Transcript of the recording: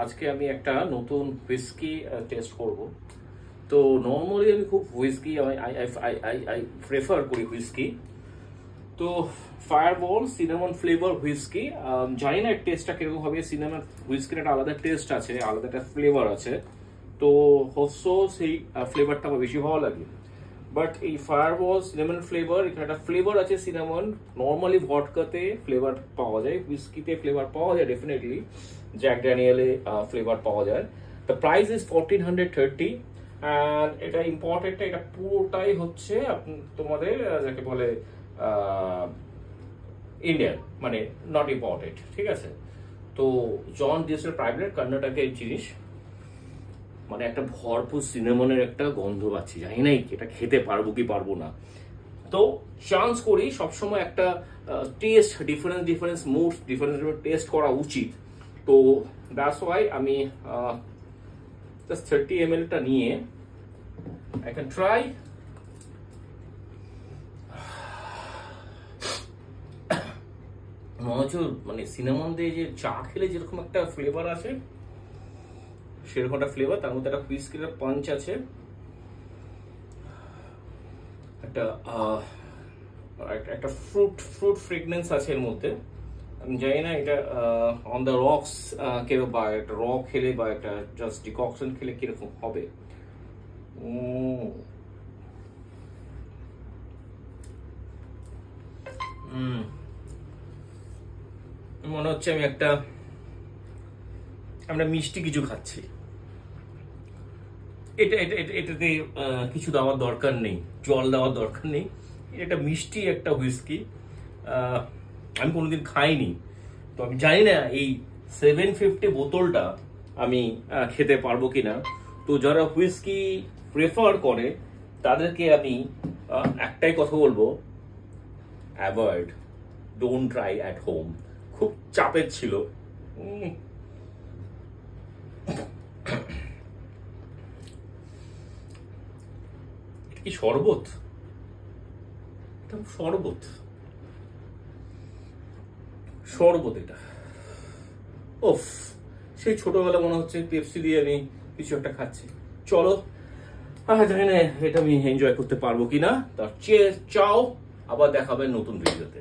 আজকে আমি একটা নতুন হুইস্কি টেস্ট করব। তো নর্মালি আমি খুব হুইস্কি আই প্রেফার করি হুইস্কি। তো ফায়ারবল সিনামন ফ্লেভার হুইস্কি, জানি না টেস্টটা কিরকম হবে। সিনামন হুইস্কির একটা আলাদা টেস্ট আছে, আলাদা একটা ফ্লেভার আছে। তো হোপসো সেই ফ্লেভারটা আমার বেশি ভালো লাগে। বাট এই ফায়ারবল সিনামন ফ্লেভার, এখানে একটা ফ্লেভার আছে সিনামন। নর্মালি ভডকাতে ফ্লেভার পাওয়া যায়, হুইস্কিতে ফ্লেভার পাওয়া যায় ডেফিনেটলি, জ্যাক ড্যানিয়েলে ফ্লেভার পাওয়া যায়। দ্য প্রাইস ইজ 1430 অ্যান্ড এটা ইম্পর্টেন্ট, এটা পুরোটাই হচ্ছে তোমাদের যাকে বলে ইন্ডিয়ান, মানে নট ইম্পর্টেন্ট, ঠিক আছে। তো জন ডিসেল প্রাইভেট কর্ণাটকের জিনিস, মানে একটা ভরপুর সিনেমনের একটা গন্ধ পাচ্ছি, জানি না এটা খেতে পারবো কি পারবো না। তো চান্স করি সবসময় একটা test difference mood difference test করা উচিত। তো দ্যাটস ওয়াই আমি জাস্ট 30 ml টা নিয়ে আই ক্যান ট্রাই। মনে হচ্ছে মানে সিনেমন দিয়ে যে চা খেলে যেরকম একটা ফ্লেভার আছে, সেরকম একটা ফ্লেভার, তার মধ্যে একটা হুইস্কির পাঞ্চ আছে, একটা একটা ফ্রুট ফ্রেগনেন্স আছে এর মধ্যে। আমি জানি না এটা অন দ্য রক্স কিরকম, বা একটা র খেলে বা একটা জাস্ট ডিককশন খেলে কিরকম হবে। মনে হচ্ছে আমি আমরা মিষ্টি কিছু খাচ্ছি। এটাতে কিছু দেওয়ার দরকার নেই, জল দেওয়ার দরকার নেই। এটা মিষ্টি একটা হুইস্কি, আমি কোনোদিন খাইনি। তো আমি জানি না এই 750 বোতলটা আমি খেতে পারবো কিনা। তো যারা হুইস্কি প্রেফার করে তাদেরকে আমি একটাই কথা বলবো, avoid, don't try at home. খুব চাপের ছিল। কি শরবত, শরবত শরবত এটা। ওফ, সেই ছোটবেলা মনে হচ্ছে পেপসি দিয়ে আমি কিছু একটা খাচ্ছি। চলো, জানি না এটা আমি এনজয় করতে পারবো কিনা। তার চেয়ে চাও, আবার দেখাবেন নতুন ভিডিওতে।